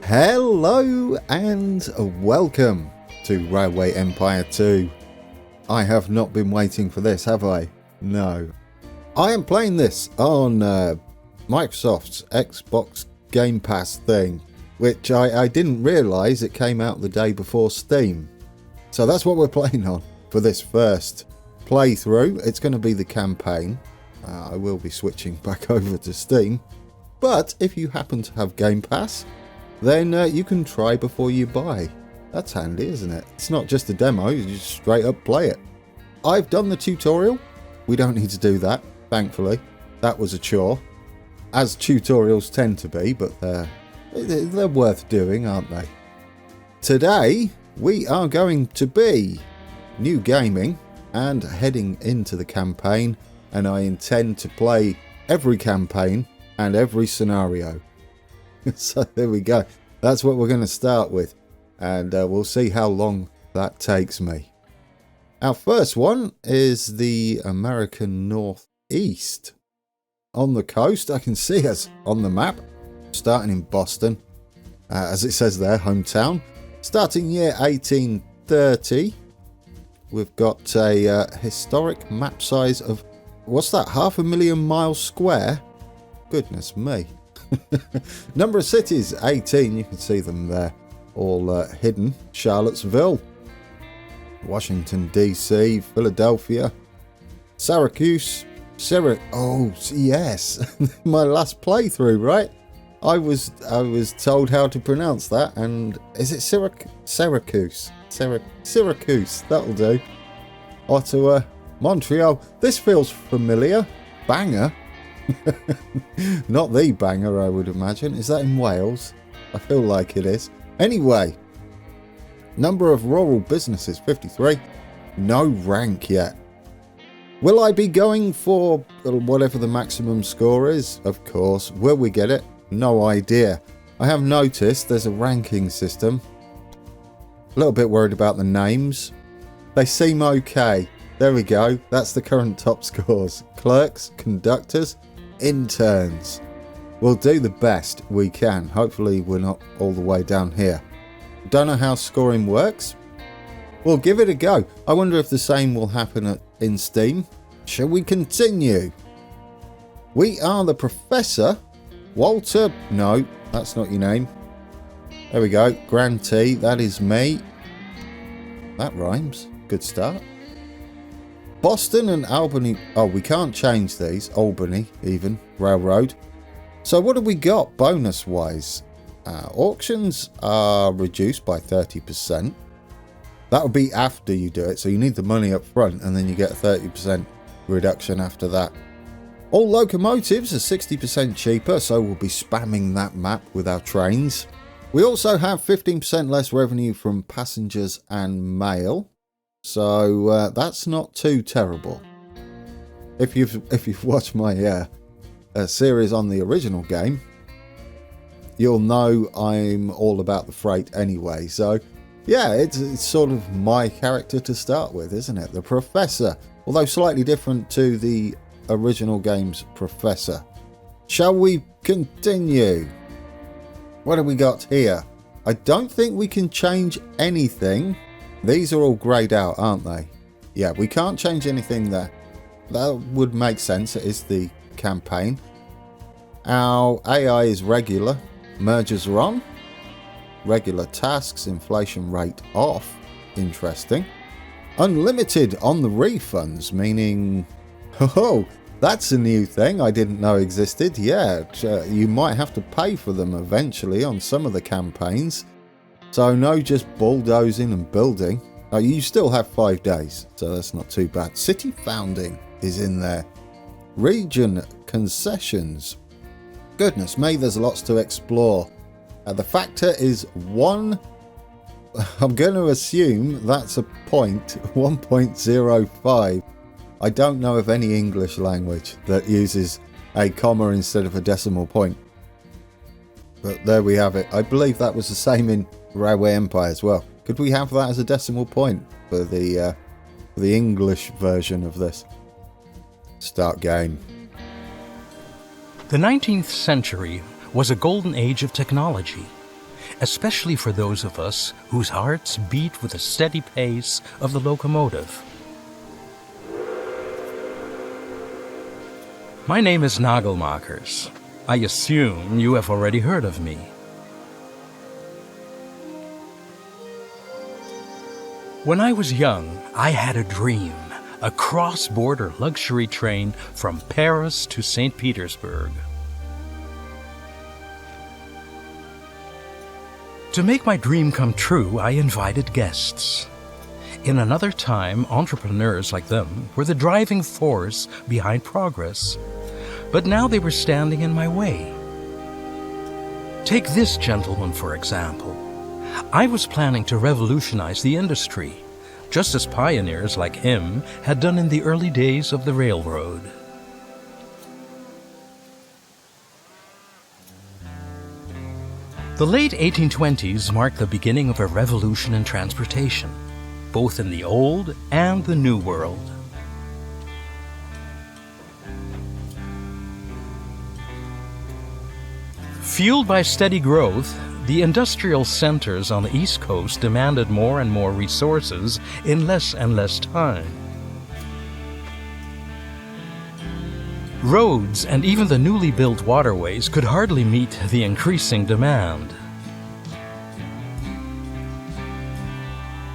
Hello and welcome to Railway Empire 2. I have not been waiting for this, have I? No. I am playing this on Microsoft's Xbox Game Pass thing, which I didn't realise it came out the day before Steam. So that's what we're playing on for this first playthrough. It's going to be the campaign. I will be switching back over to Steam. But if you happen to have Game Pass, then you can try before you buy. That's handy, isn't it? It's not just a demo, you just straight up play it. I've done the tutorial. We don't need to do that, thankfully. That was a chore, as tutorials tend to be, but they're worth doing, aren't they? Today, we are going to be new gaming and heading into the campaign, and I intend to play every campaign and every scenario. So there we go. That's what we're going to start with, and we'll see how long that takes me. Our first one is the American Northeast. On the coast, I can see us on the map, starting in Boston, as it says there, hometown. Starting year 1830, we've got a historic map size of, what's that, 500,000 miles square? Goodness me. Number of cities, 18. You can see them there, all hidden. Charlottesville, Washington DC, Philadelphia, Syracuse, oh yes, my last playthrough, right? I was told how to pronounce that, and is it Syracuse? Syracuse, that'll do. Ottawa, Montreal. This feels familiar. Bangor. Not the Bangor, I would imagine. Is that in Wales? I feel like it is. Anyway, number of rural businesses, 53. No rank yet. Will I be going for whatever the maximum score is? Of course. Will we get it? No idea. I have noticed there's a ranking system. A little bit worried about the names. They seem okay. There we go. That's the current top scores. Clerks, conductors, interns. We'll do the best we can. Hopefully we're not all the way down here. Don't know how scoring works. We'll give it a go. I wonder if the same will happen in Steam. Shall we continue? We are the Professor Walter. No, that's not your name. There we go. Grantee. That is me. That rhymes. Good start. Boston and Albany. Oh, we can't change these. Albany, even. Railroad. So what have we got bonus wise? Auctions are reduced by 30%. That would be after you do it. So you need the money up front, and then you get a 30% reduction after that. All locomotives are 60% cheaper, so we'll be spamming that map with our trains. We also have 15% less revenue from passengers and mail. So that's not too terrible. If you've watched my series on the original game, you'll know I'm all about the freight anyway. So yeah, it's sort of my character to start with, isn't it? The Professor, although slightly different to the original game's Professor. Shall we continue? What have we got here? I don't think we can change anything. These are all greyed out, aren't they? Yeah, we can't change anything there. That would make sense. It is the campaign. Our AI is regular. Mergers are on. Regular tasks. Inflation rate off. Interesting. Unlimited on the refunds, meaning... Oh, that's a new thing I didn't know existed. Yeah, you might have to pay for them eventually on some of the campaigns. So no just bulldozing and building. You still have 5 days, so that's not too bad. City founding is in there. Region concessions. Goodness me, there's lots to explore. The factor is 1. I'm going to assume that's a point, 1.05. I don't know of any English language that uses a comma instead of a decimal point. But there we have it. I believe that was the same in Railway Empire as well. Could we have that as a decimal point for the English version of this? Start game. The 19th century was a golden age of technology. especially for those of us whose hearts beat with the steady pace of the locomotive. My name is Nagelmakers. I assume you have already heard of me. When I was young, I had a dream, a cross-border luxury train from Paris to St. Petersburg. To make my dream come true, I invited guests. In another time, entrepreneurs like them were the driving force behind progress, but now they were standing in my way. Take this gentleman, for example. I was planning to revolutionize the industry, just as pioneers like him had done in the early days of the railroad. The late 1820s marked the beginning of a revolution in transportation, both in the old and the new world. Fueled by steady growth, the industrial centers on the East Coast demanded more and more resources in less and less time. Roads and even the newly built waterways could hardly meet the increasing demand.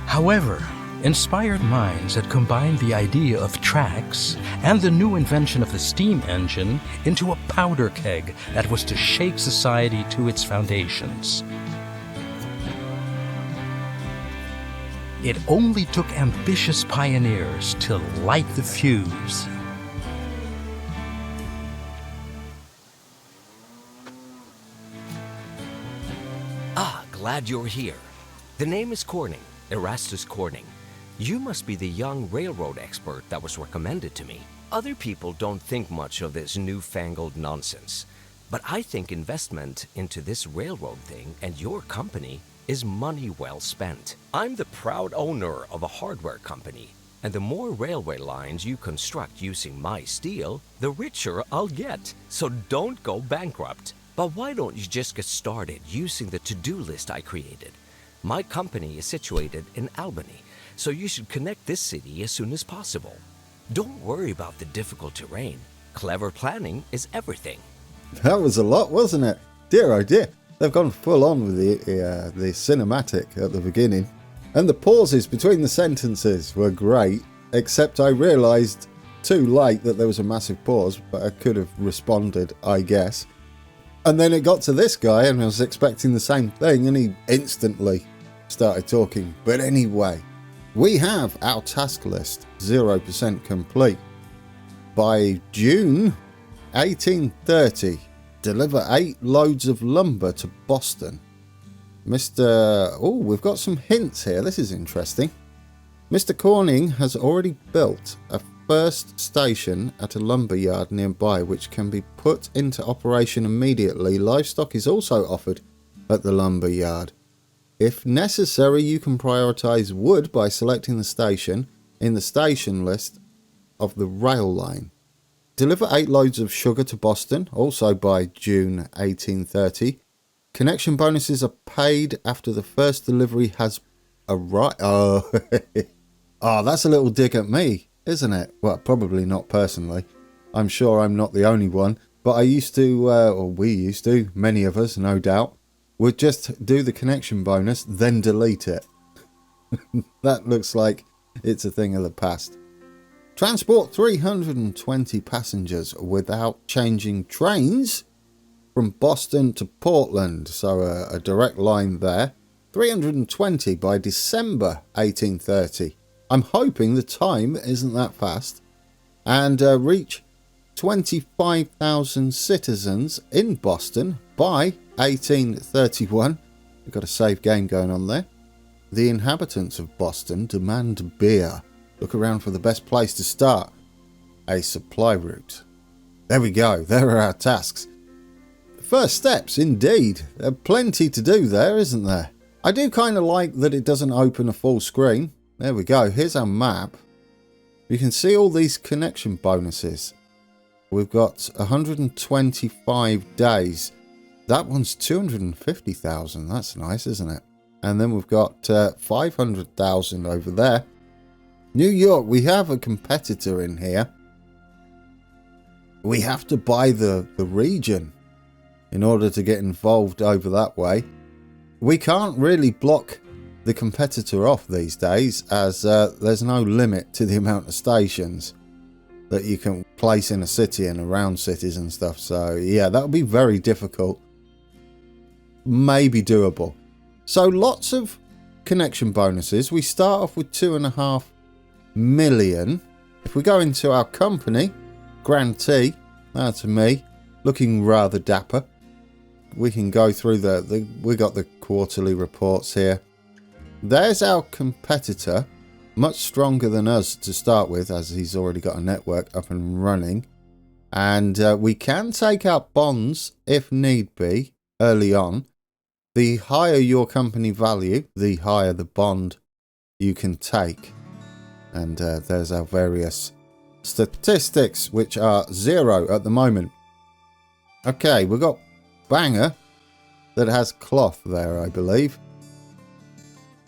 However, inspired minds had combined the idea of tracks and the new invention of the steam engine into a powder keg that was to shake society to its foundations. It only took ambitious pioneers to light the fuse. Ah, glad you're here. The name is Corning, Erastus Corning. You must be the young railroad expert that was recommended to me. Other people don't think much of this newfangled nonsense, but I think investment into this railroad thing and your company is money well spent. I'm the proud owner of a hardware company, and the more railway lines you construct using my steel, the richer I'll get. So don't go bankrupt. But why don't you just get started using the to-do list I created? My company is situated in Albany, so you should connect this city as soon as possible. Don't worry about the difficult terrain. Clever planning is everything. That was a lot, wasn't it? Dear oh dear. They've gone full on with the cinematic at the beginning. And the pauses between the sentences were great, except I realised too late that there was a massive pause, but I could have responded, I guess. And then it got to this guy and I was expecting the same thing and he instantly started talking. But anyway, we have our task list 0% complete. By June 1830, deliver 8 loads of lumber to Boston. We've got some hints here. This is interesting. Mr. Corning has already built a first station at a lumber yard nearby which can be put into operation immediately. Livestock is also offered at the lumber yard. If necessary, you can prioritize wood by selecting the station in the station list of the rail line. Deliver 8 loads of sugar to Boston, also by June 1830. Connection bonuses are paid after the first delivery has arrived. Oh, that's a little dig at me, isn't it? Well, probably not personally. I'm sure I'm not the only one, but I used to, or we used to, many of us, no doubt, would just do the connection bonus, then delete it. That looks like it's a thing of the past. Transport 320 passengers without changing trains from Boston to Portland, so a direct line there. 320 by December 1830. I'm hoping the time isn't that fast. And reach 25,000 citizens in Boston by 1831. We've got a safe game going on there. The inhabitants of Boston demand beer. Look around for the best place to start. A supply route. There we go. There are our tasks. First steps, indeed. There's plenty to do there, isn't there? I do kind of like that it doesn't open a full screen. There we go. Here's our map. You can see all these connection bonuses. We've got 125 days That one's 250,000. That's nice, isn't it? And then we've got 500,000 over there. New York, we have a competitor in here. We have to buy the region in order to get involved over that way. We can't really block the competitor off these days, as there's no limit to the amount of stations that you can place in a city and around cities and stuff. So yeah, that'll be very difficult. Maybe doable. So lots of connection bonuses. We start off with 2.5 million. If we go into our company, grantee, that's me, looking rather dapper. We can go through we got the quarterly reports here. There's our competitor, much stronger than us to start with, as he's already got a network up and running. And we can take out bonds if need be early on. The higher your company value, the higher the bond you can take. And there's our various statistics, which are 0 at the moment. Okay, we've got Banger that has cloth there, I believe.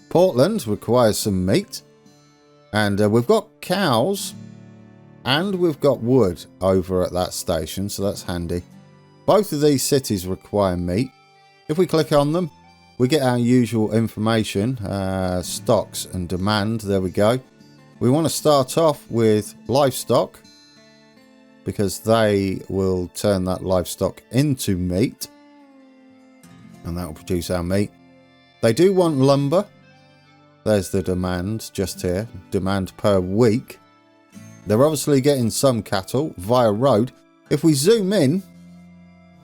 Portland requires some meat. And we've got cows. And we've got wood over at that station, so that's handy. Both of these cities require meat. If we click on them, we get our usual information, stocks and demand. There we go. We want to start off with livestock, because they will turn that livestock into meat, and that will produce our meat. They do want lumber. There's the demand just here, demand per week. They're obviously getting some cattle via road. If we zoom in,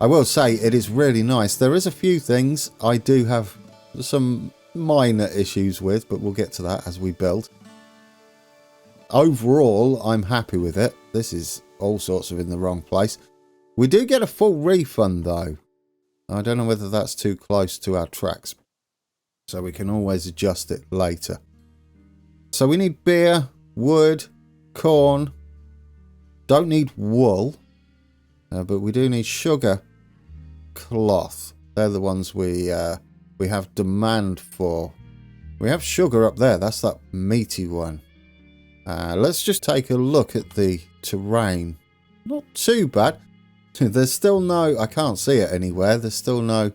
I will say it is really nice. There is a few things I do have some minor issues with, but we'll get to that as we build. Overall, I'm happy with it. This is all sorts of in the wrong place. We do get a full refund though. I don't know whether that's too close to our tracks, so we can always adjust it later. So we need beer, wood, corn. Don't need wool, but we do need sugar, cloth. They're the ones we have demand for. We have sugar up there. That's that meaty one. Let's just take a look at the terrain. Not too bad. There's still no, I can't see it anywhere. There's still no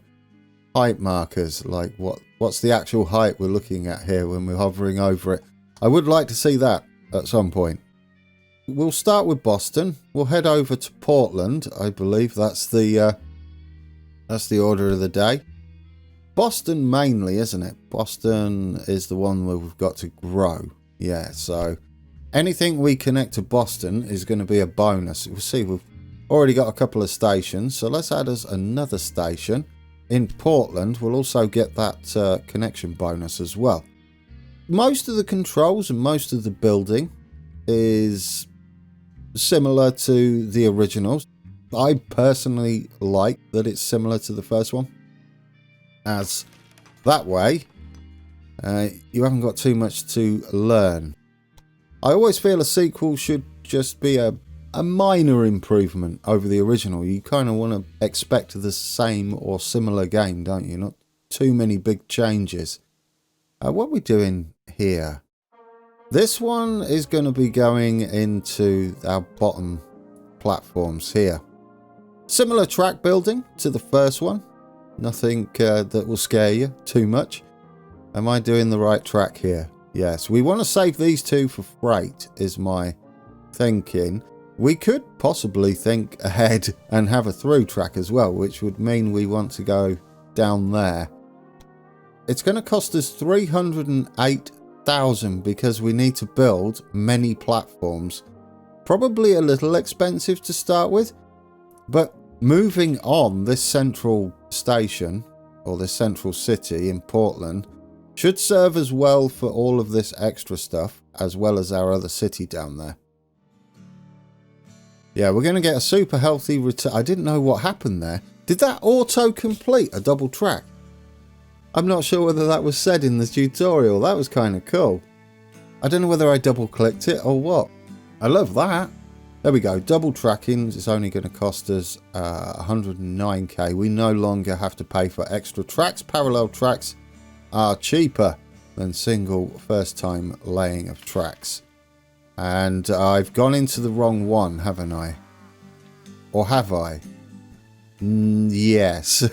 height markers, like what's the actual height we're looking at here when we're hovering over it. I would like to see that at some point. We'll start with Boston. We'll head over to Portland. I believe that's the order of the day. Boston mainly, isn't it? Boston is the one where we've got to grow. Yeah, so anything we connect to Boston is going to be a bonus. We'll see, we've already got a couple of stations, so let's add us another station. In Portland, we'll also get that connection bonus as well. Most of the controls and most of the building is similar to the originals. I personally like that it's similar to the first one, as that way you haven't got too much to learn. I always feel a sequel should just be a minor improvement over the original. You kind of want to expect the same or similar game, don't you? Not too many big changes. What are we doing here? This one is going to be going into our bottom platforms here. Similar track building to the first one. Nothing that will scare you too much. Am I doing the right track here? Yes, we want to save these two for freight is my thinking. We could possibly think ahead and have a through track as well, which would mean we want to go down there. It's going to cost us 308,000 because we need to build many platforms. Probably a little expensive to start with, but moving on, this central station or this central city in Portland should serve as well for all of this extra stuff, as well as our other city down there. Yeah, we're going to get a super healthy return. I didn't know what happened there. Did that auto-complete a double track? I'm not sure whether that was said in the tutorial. That was kind of cool. I don't know whether I double-clicked it or what. I love that. There we go. Double tracking is only going to cost us 109k. We no longer have to pay for extra tracks. Parallel tracks are cheaper than single first time laying of tracks. And I've gone into the wrong one, haven't I? Or have I? Yes.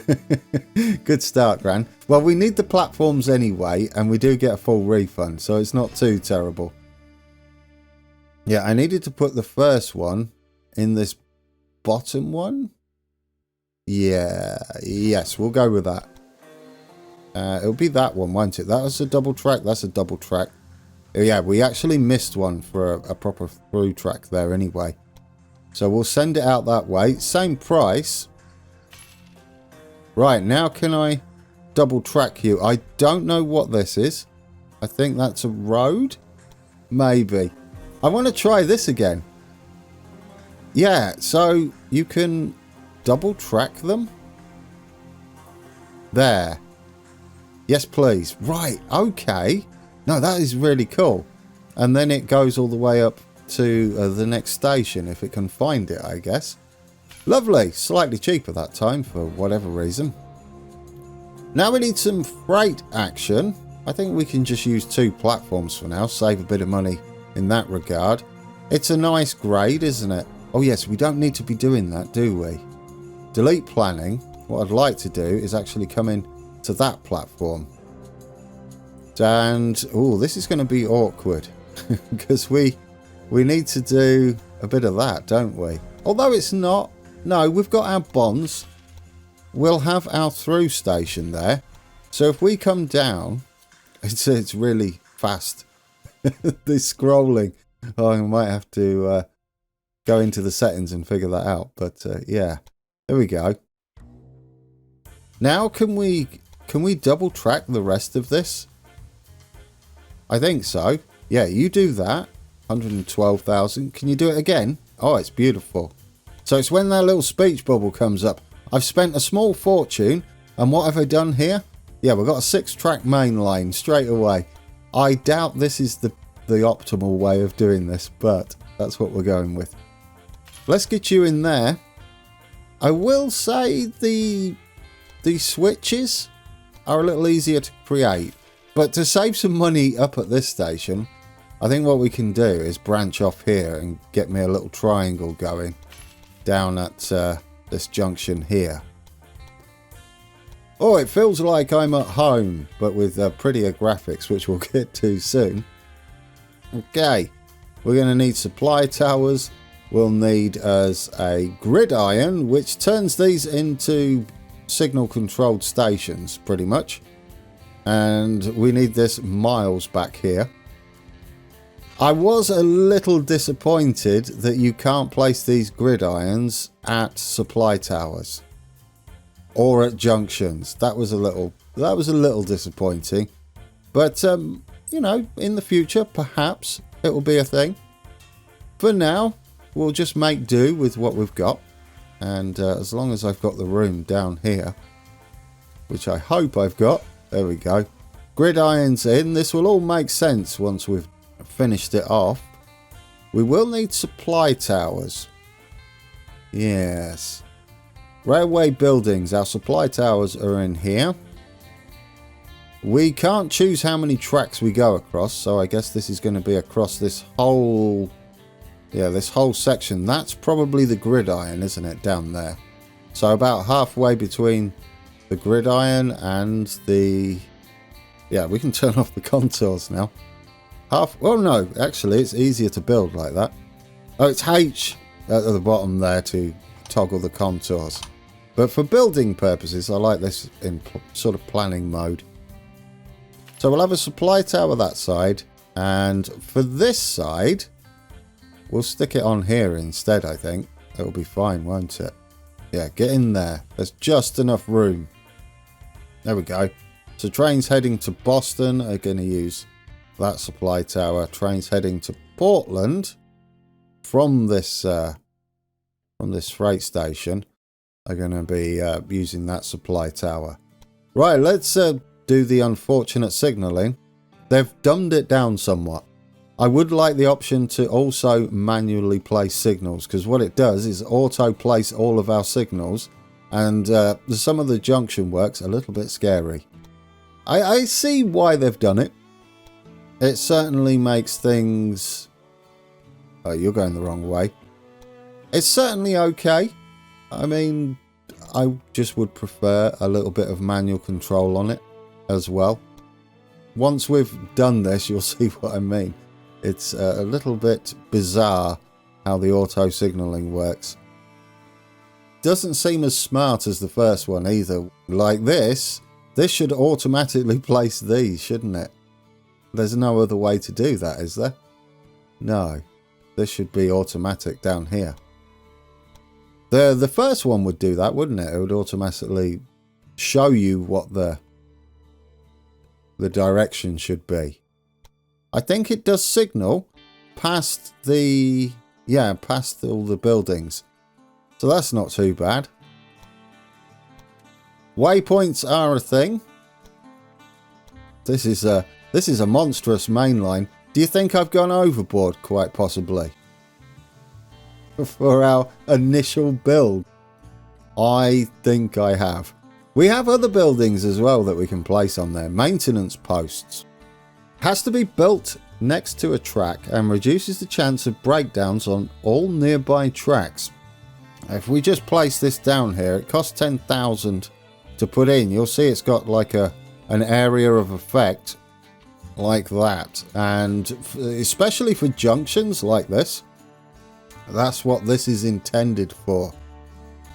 Good start, Gran. Well, we need the platforms anyway, and we do get a full refund, so it's not too terrible. Yeah, I needed to put the first one in this bottom one. Yeah, yes, we'll go with that. It'll be that one, won't it? That was a double track. That's a double track. Yeah, we actually missed one for a proper through track there anyway. So we'll send it out that way. Same price. Right, now can I double track you? I don't know what this is. I think that's a road. Maybe. I want to try this again. Yeah, so you can double track them. There. Yes, please. Right, okay. No, that is really cool. And then it goes all the way up to the next station, if it can find it, I guess. Lovely. Slightly cheaper that time, for whatever reason. Now we need some freight action. I think we can just use 2 platforms for now, save a bit of money in that regard. It's a nice grade, isn't it? Oh yes, we don't need to be doing that, do we? Delete planning. What I'd like to do is actually come in to that platform. And oh, this is going to be awkward because we need to do a bit of that, don't we? Although it's not. No, we've got our bonds. We'll have our through station there. So if we come down, it's really fast. This scrolling. Oh, I might have to go into the settings and figure that out. But yeah, there we go. Now can we double track the rest of this? I think so. Yeah, you do that. 112,000. Can you do it again? Oh, it's beautiful. So it's when that little speech bubble comes up. I've spent a small fortune. And what have I done here? Yeah, we've got a 6-track main line straight away. I doubt this is the optimal way of doing this, but that's what we're going with. Let's get you in there. I will say the switches are a little easier to create. But to save some money up at this station, I think what we can do is branch off here and get me a little triangle going down at this junction here. Oh, it feels like I'm at home, but with prettier graphics, which we'll get to soon. Okay, we're going to need supply towers. We'll need as a gridiron, which turns these into signal controlled stations, pretty much. And we need this miles back here. I was a little disappointed that you can't place these gridirons at supply towers or at junctions. That was a little disappointing. But you know, in the future, perhaps it will be a thing. For now, we'll just make do with what we've got. And as long as I've got the room down here, which I hope I've got, there we go. Gridirons in. This will all make sense once we've finished it off. We will need supply towers. Yes. Railway buildings. Our supply towers are in here. We can't choose how many tracks we go across, so I guess this is going to be across this whole... yeah, this whole section. That's probably the gridiron, isn't it, down there? So about halfway between the gridiron and the... yeah, we can turn off the contours now. Well, no, actually, it's easier to build like that. Oh, it's H at the bottom there to toggle the contours. But for building purposes, I like this in sort of planning mode. So we'll have a supply tower that side. And for this side, we'll stick it on here instead, I think. It'll be fine, won't it? Yeah, get in there. There's just enough room. There we go. So trains heading to Boston are going to use that supply tower. Trains heading to Portland from this freight station are going to be using that supply tower. Right, let's do the unfortunate signalling. They've dumbed it down somewhat. I would like the option to also manually place signals, because what it does is auto place all of our signals, and some of the junction work's a little bit scary. I see why they've done it. It certainly makes things... Oh, you're going the wrong way. It's certainly okay. I mean, I just would prefer a little bit of manual control on it as well. Once we've done this, you'll see what I mean. It's a little bit bizarre how the auto signaling works. Doesn't seem as smart as the first one either. Like this should automatically place these, shouldn't it? There's no other way to do that, is there? No. This should be automatic down here. The first one would do that, wouldn't it? It would automatically show you what the direction should be. I think it does signal past the... Yeah, past all the buildings. So that's not too bad. Waypoints are a thing. This is a monstrous main line. Do you think I've gone overboard? Quite possibly. For our initial build. I think I have. We have other buildings as well that we can place on there. Maintenance posts. Has to be built next to a track and reduces the chance of breakdowns on all nearby tracks. If we just place this down here, it costs 10,000 to put in. You'll see it's got like an area of effect like that, and especially for junctions like this, that's what this is intended for.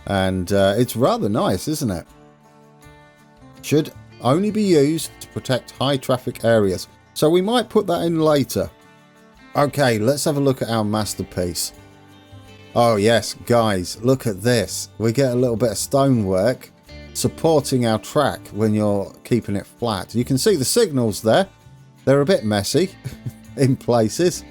And it's rather nice, isn't it? Should only be used to protect high traffic areas, so we might put that in later. Okay, let's have a look at our masterpiece. Oh yes, guys, look at this. We get a little bit of stonework supporting our track when you're keeping it flat. You can see the signals there. They're a bit messy in places.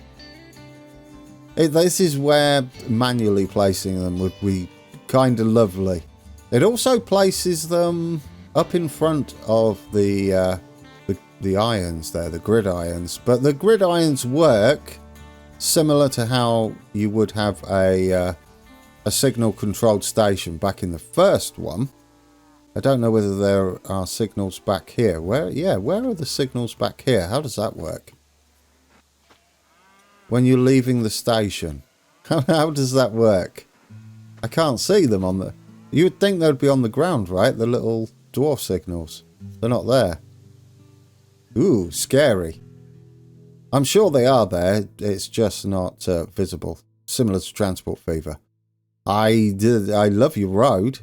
This is where manually placing them would be kind of lovely. It also places them up in front of the irons there, the grid irons. But the grid irons work similar to how you would have a signal controlled station back in the first one. I don't know whether there are signals back here. Where are the signals back here? How does that work? When you're leaving the station. How does that work? I can't see them on the... You would think they'd be on the ground, right? The little dwarf signals. They're not there. Ooh, scary. I'm sure they are there. It's just not visible. Similar to Transport Fever. I love your road.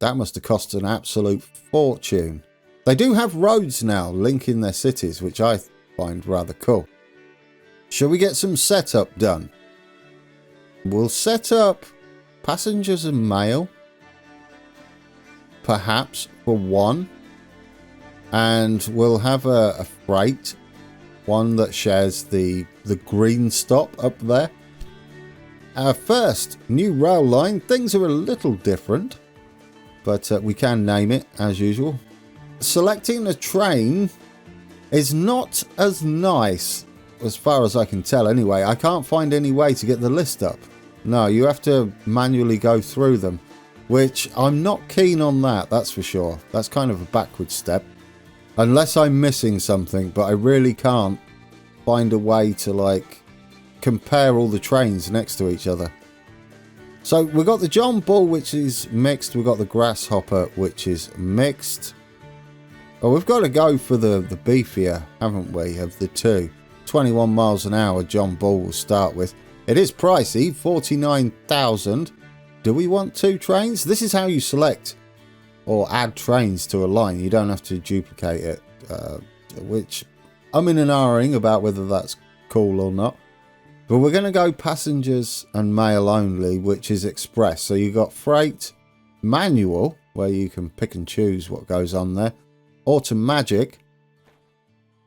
That must have cost an absolute fortune. They do have roads now linking their cities, which I find rather cool. Shall we get some setup done? We'll set up passengers and mail. Perhaps for one. And we'll have a freight. One that shares the green stop up there. Our first new rail line. Things are a little different. But we can name it as usual. Selecting a train is not as nice as far as I can tell anyway. I can't find any way to get the list up. No, you have to manually go through them, which I'm not keen on that's for sure. That's kind of a backward step. Unless I'm missing something, but I really can't find a way to like compare all the trains next to each other. So we've got the John Bull, which is mixed. We've got the Grasshopper, which is mixed. Oh, we've got to go for the beefier, haven't we, of the two. 21 miles an hour John Bull will start with. It is pricey, 49,000. Do we want two trains? This is how you select or add trains to a line. You don't have to duplicate it, which I'm in an ahhing about whether that's cool or not. But we're going to go passengers and mail only, which is express. So you've got freight, manual, where you can pick and choose what goes on there. Automagic.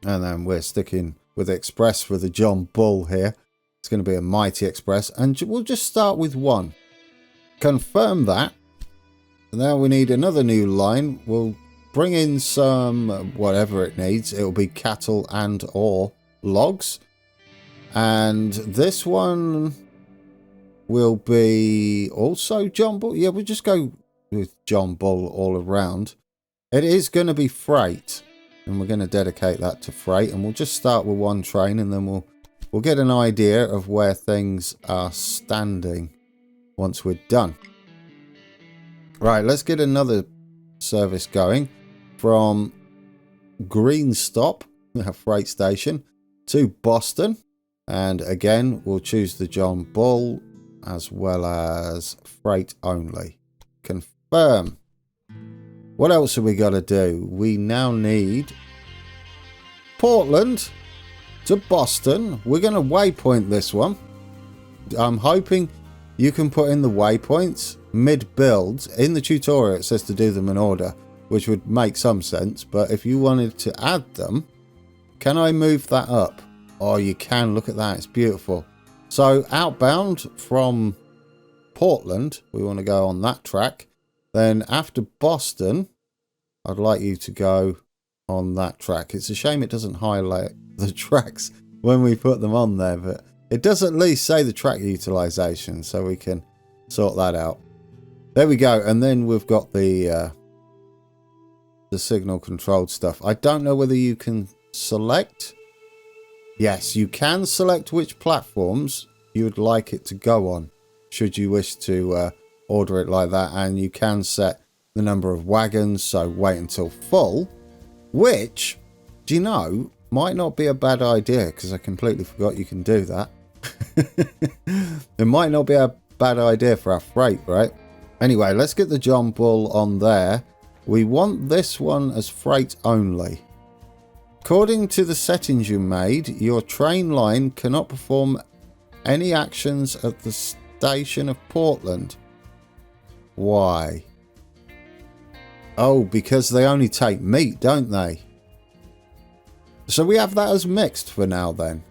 And then we're sticking with express for the John Bull here. It's going to be a Mighty Express. And we'll just start with one. Confirm that. Now we need another new line. We'll bring in some whatever it needs. It'll be cattle and or logs. And this one will be also John Bull. Yeah, we'll just go with John Bull all around. It is going to be freight, and we're going to dedicate that to freight, and we'll just start with one train, and then we'll get an idea of where things are standing once we're done. Right, let's get another service going from Greenstop, a freight station, to Boston. And again, we'll choose the John Bull as well as freight only. Confirm. What else have we got to do? We now need Portland to Boston. We're going to waypoint this one. I'm hoping you can put in the waypoints mid-build. In the tutorial it says to do them in order, which would make some sense, but if you wanted to add them, can I move that up? Oh, you can. Look at that. It's beautiful. So outbound from Portland, we want to go on that track. Then after Boston, I'd like you to go on that track. It's a shame it doesn't highlight the tracks when we put them on there, but it does at least say the track utilization, so we can sort that out. There we go. And then we've got the signal controlled stuff. I don't know whether you can select. Yes, you can select which platforms you would like it to go on, should you wish to order it like that. And you can set the number of wagons, so wait until full, which, do you know, might not be a bad idea, because I completely forgot you can do that. It might not be a bad idea for our freight, right? Anyway, let's get the John Bull on there. We want this one as freight only. According to the settings you made, your train line cannot perform any actions at the station of Portland. Why? Oh, because they only take meat, don't they? So we have that as mixed for now then.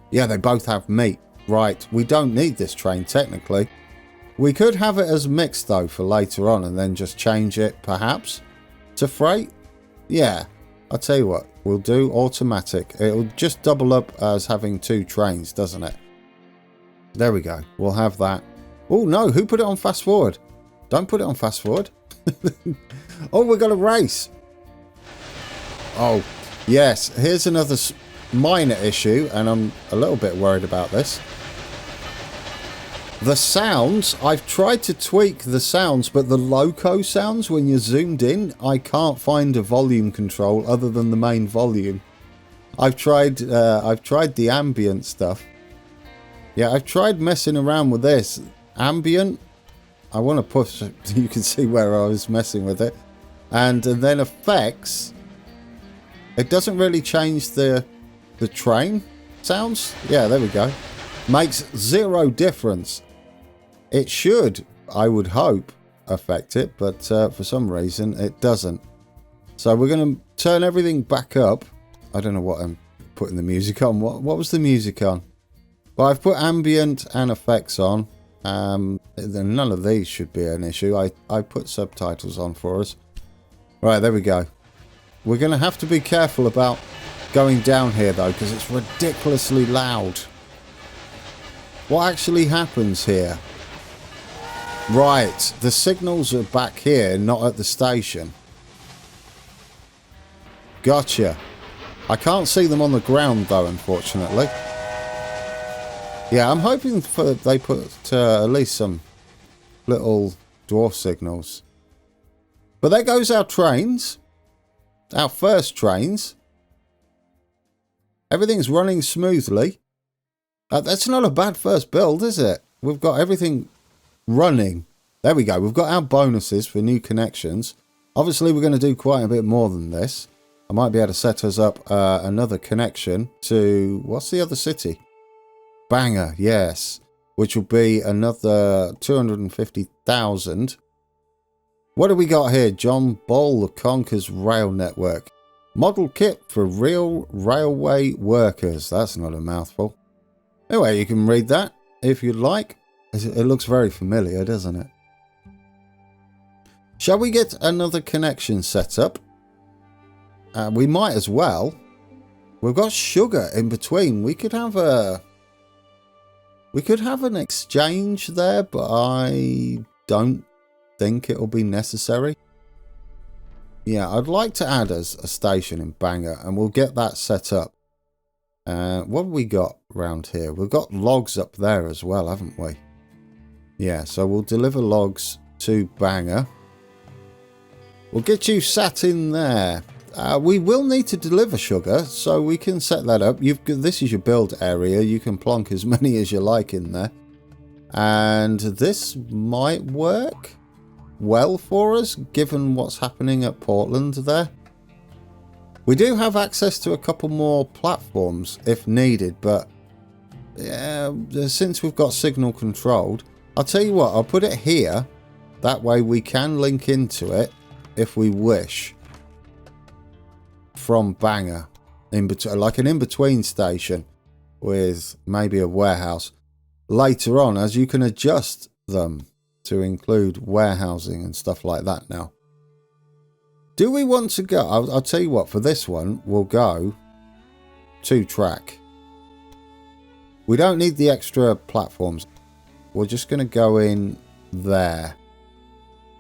Yeah, they both have meat. Right, we don't need this train technically. We could have it as mixed though for later on, and then just change it perhaps to freight. Yeah, I'll tell you what, we'll do automatic. It'll just double up as having two trains, doesn't it? There we go. We'll have that. Oh no, who put it on fast forward? Don't put it on fast forward. Oh, we got a race. Oh, yes. Here's another minor issue, and I'm a little bit worried about this. The sounds, I've tried to tweak the sounds, but the loco sounds when you're zoomed in, I can't find a volume control other than the main volume. I've tried the ambient stuff. Yeah, I've tried messing around with this. Ambient, I want to push so you can see where I was messing with it. And then effects, it doesn't really change the train sounds. Yeah, there we go. Makes zero difference. It should, I would hope, affect it, but for some reason it doesn't. So we're going to turn everything back up. I don't know what I'm putting the music on. What was the music on? Well, I've put ambient and effects on. None of these should be an issue. I put subtitles on for us. Right, there we go. We're going to have to be careful about going down here though, because it's ridiculously loud. What actually happens here? Right, the signals are back here, not at the station. Gotcha. I can't see them on the ground though, unfortunately. Yeah, I'm hoping they put at least some little dwarf signals. But there goes our trains. Our first trains. Everything's running smoothly. That's not a bad first build, is it? We've got everything running. There we go. We've got our bonuses for new connections. Obviously, we're going to do quite a bit more than this. I might be able to set us up another connection to... What's the other city? Bangor, yes. Which will be another 250,000. What do we got here? John Bull conquers rail network. Model kit for real railway workers. That's not a mouthful. Anyway, you can read that if you'd like. It looks very familiar, doesn't it? Shall we get another connection set up? We might as well. We've got sugar in between. We could have a We could have an exchange there, but I don't think it'll be necessary. Yeah, I'd like to add a station in Bangor, and we'll get that set up. What have we got around here? We've got logs up there as well, haven't we? Yeah, so we'll deliver logs to Bangor. We'll get you sat in there. We will need to deliver sugar, so we can set that up. This is your build area. You can plonk as many as you like in there. And this might work well for us, given what's happening at Portland there. We do have access to a couple more platforms if needed, but yeah, since we've got signal controlled, I'll tell you what, I'll put it here. That way we can link into it if we wish from Bangor, like an in-between station with maybe a warehouse later on, as you can adjust them to include warehousing and stuff like that now. Do we want to go? I'll tell you what, for this one, we'll go 2-track. We don't need the extra platforms. We're just going to go in there.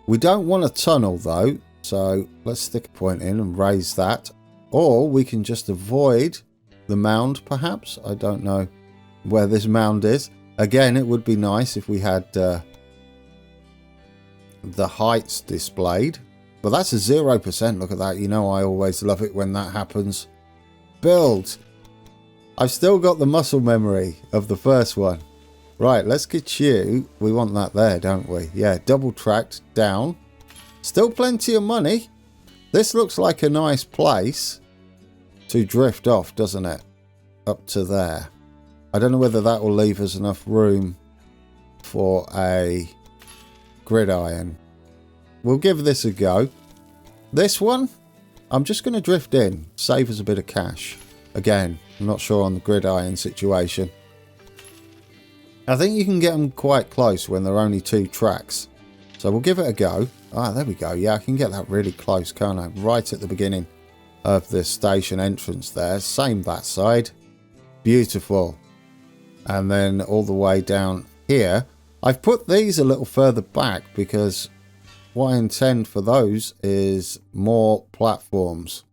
We don't want a tunnel though, so let's stick a point in and raise that. Or we can just avoid the mound perhaps. I don't know where this mound is. Again, it would be nice if we had the heights displayed. But that's a 0%. Look at that. You know I always love it when that happens. Build. I've still got the muscle memory of the first one. Right, let's get you. We want that there, don't we? Yeah, double tracked down. Still plenty of money. This looks like a nice place to drift off, doesn't it? Up to there. I don't know whether that will leave us enough room for a gridiron. We'll give this a go. This one, I'm just going to drift in. Save us a bit of cash. Again, I'm not sure on the gridiron situation. I think you can get them quite close when they're only 2 tracks. So we'll give it a go. Ah, there we go. Yeah, I can get that really close, can't I? Right at the beginning of the station entrance there. Same that side. Beautiful. And then all the way down here. I've put these a little further back because what I intend for those is more platforms.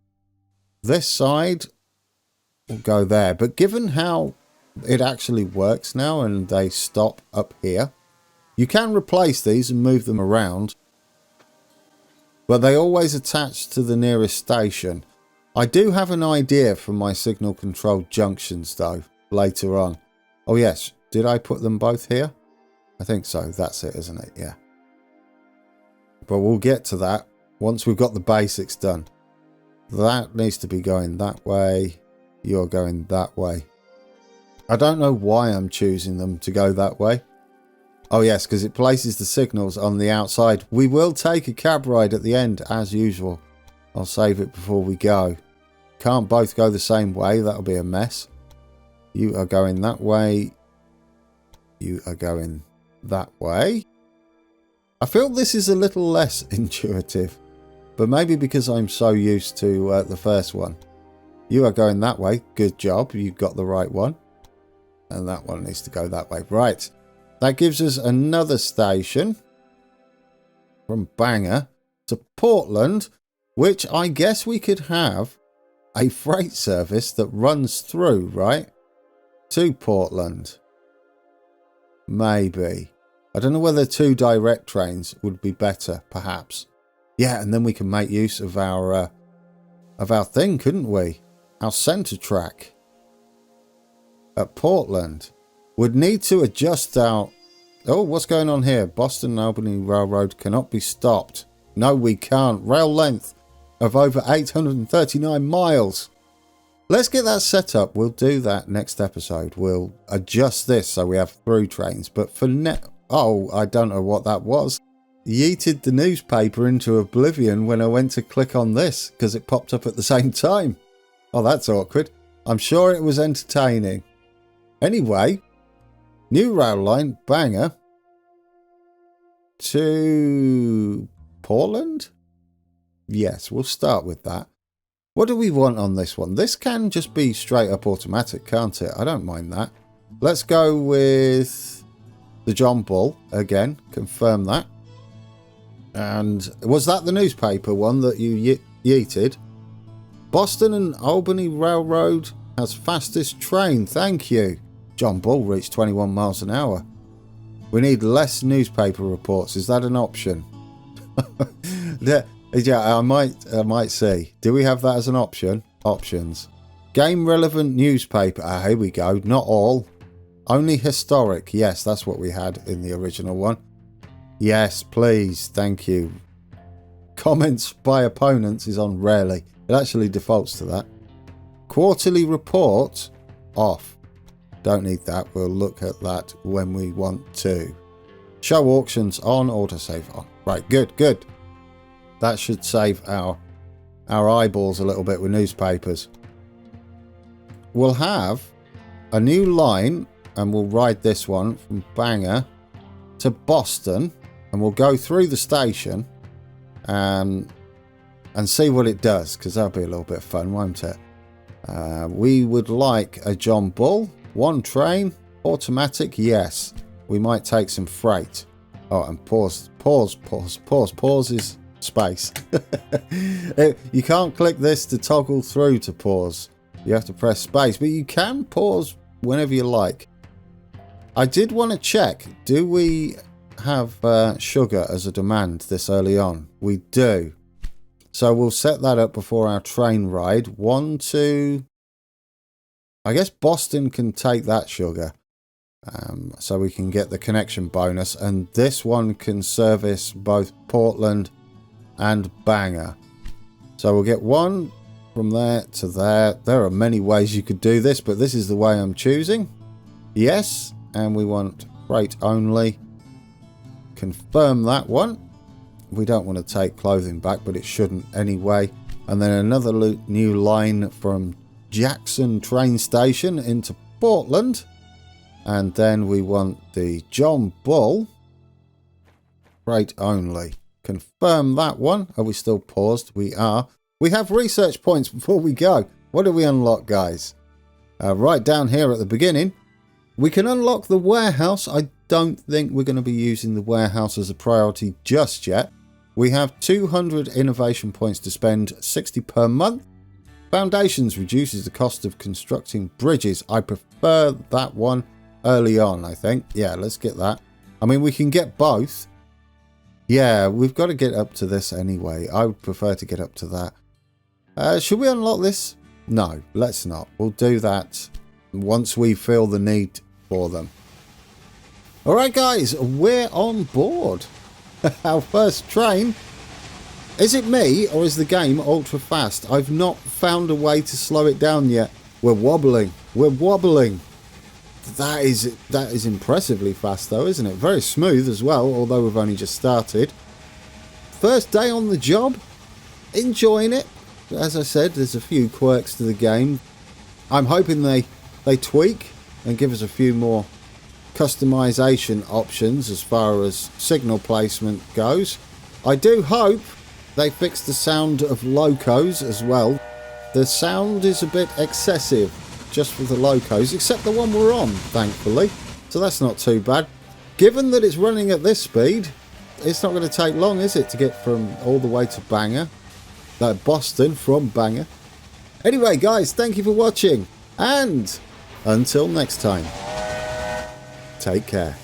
This side will go there. But given how it actually works now and they stop up here, you can replace these and move them around, but they always attach to the nearest station. I do have an idea for my signal controlled junctions though later on. Oh yes, did I put them both here? I think so. That's it, isn't it? Yeah, but we'll get to that once we've got the basics done. That needs to be going that way. You're going that way. I don't know why I'm choosing them to go that way. Oh yes, because it places the signals on the outside. We will take a cab ride at the end as usual. I'll save it before we go. Can't both go the same way. That'll be a mess. You are going that way. You are going that way. I feel this is a little less intuitive, but maybe because I'm so used to the first one. You are going that way. Good job. You got the right one. And that one needs to go that way. Right. That gives us another station from Bangor to Portland, which I guess we could have a freight service that runs through, right? To Portland. Maybe. I don't know whether 2 direct trains would be better, perhaps. Yeah, and then we can make use of our thing, couldn't we? Our centre track. At Portland. Would need to adjust our... Oh, what's going on here? Boston and Albany Railroad cannot be stopped. No, we can't. Rail length of over 839 miles. Let's get that set up. We'll do that next episode. We'll adjust this so we have through trains. But for now... Oh, I don't know what that was. Yeeted the newspaper into oblivion when I went to click on this because it popped up at the same time. Oh, that's awkward. I'm sure it was entertaining. Anyway, new rail line, Bangor to Portland? Yes, we'll start with that. What do we want on this one? This can just be straight up automatic, can't it? I don't mind that. Let's go with the John Bull again. Confirm that. And was that the newspaper one that you yeeted? Boston and Albany Railroad has fastest train. Thank you. John Bull reached 21 miles an hour. We need less newspaper reports. Is that an option? Yeah, I might see. Do we have that as an option? Options. Game relevant newspaper. Ah, here we go. Not all. Only historic. Yes, that's what we had in the original one. Yes, please. Thank you. Comments by opponents is on rarely. It actually defaults to that. Quarterly report off. Don't need that. We'll look at that when we want to. Show auctions on, autosave on. Right, good. That should save our eyeballs a little bit with newspapers. We'll have a new line, and we'll ride this one from Bangor to Boston, and we'll go through the station and see what it does, because that'll be a little bit of fun, won't it? We would like a John Bull, one train, automatic, yes. We might take some freight. Oh, and pause is space. You can't click this to toggle through to pause. You have to press space, but you can pause whenever you like. I did want to check, do we have sugar as a demand this early on? We do. So we'll set that up before our train ride. 1, 2... I guess Boston can take that sugar. So we can get the connection bonus. And this one can service both Portland and Bangor. So we'll get one from there to there. There are many ways you could do this, but this is the way I'm choosing. Yes, and we want freight only. Confirm that one. We don't want to take clothing back, but it shouldn't anyway. And then another new line from Jackson train station into Portland. And then we want the John Bull freight only. Confirm that one. Are we still paused? We are. We have research points before we go. What do we unlock, guys? Right down here at the beginning, we can unlock the warehouse. I don't think we're going to be using the warehouse as a priority just yet. We have 200 innovation points to spend, 60 per month. Foundations reduces the cost of constructing bridges. I prefer that one early on, I think. Yeah, let's get that. I mean, we can get both. Yeah, we've got to get up to this anyway. I would prefer to get up to that. Should we unlock this? No, let's not. We'll do that once we feel the need for them. Alright guys, we're on board. Our first train. Is it me or is the game ultra fast? I've not found a way to slow it down yet. We're wobbling. We're wobbling. That is impressively fast though, isn't it? Very smooth as well, although we've only just started. First day on the job. Enjoying it. As I said, there's a few quirks to the game. I'm hoping they tweak and give us a few more customization options as far as signal placement goes. I do hope they fix the sound of locos as well. The sound is a bit excessive just for the locos, except the one we're on, thankfully. So that's not too bad. Given that it's running at this speed, it's not going to take long, is it, to get from all the way to Bangor? Boston from Bangor. Anyway, guys, thank you for watching. And until next time, take care.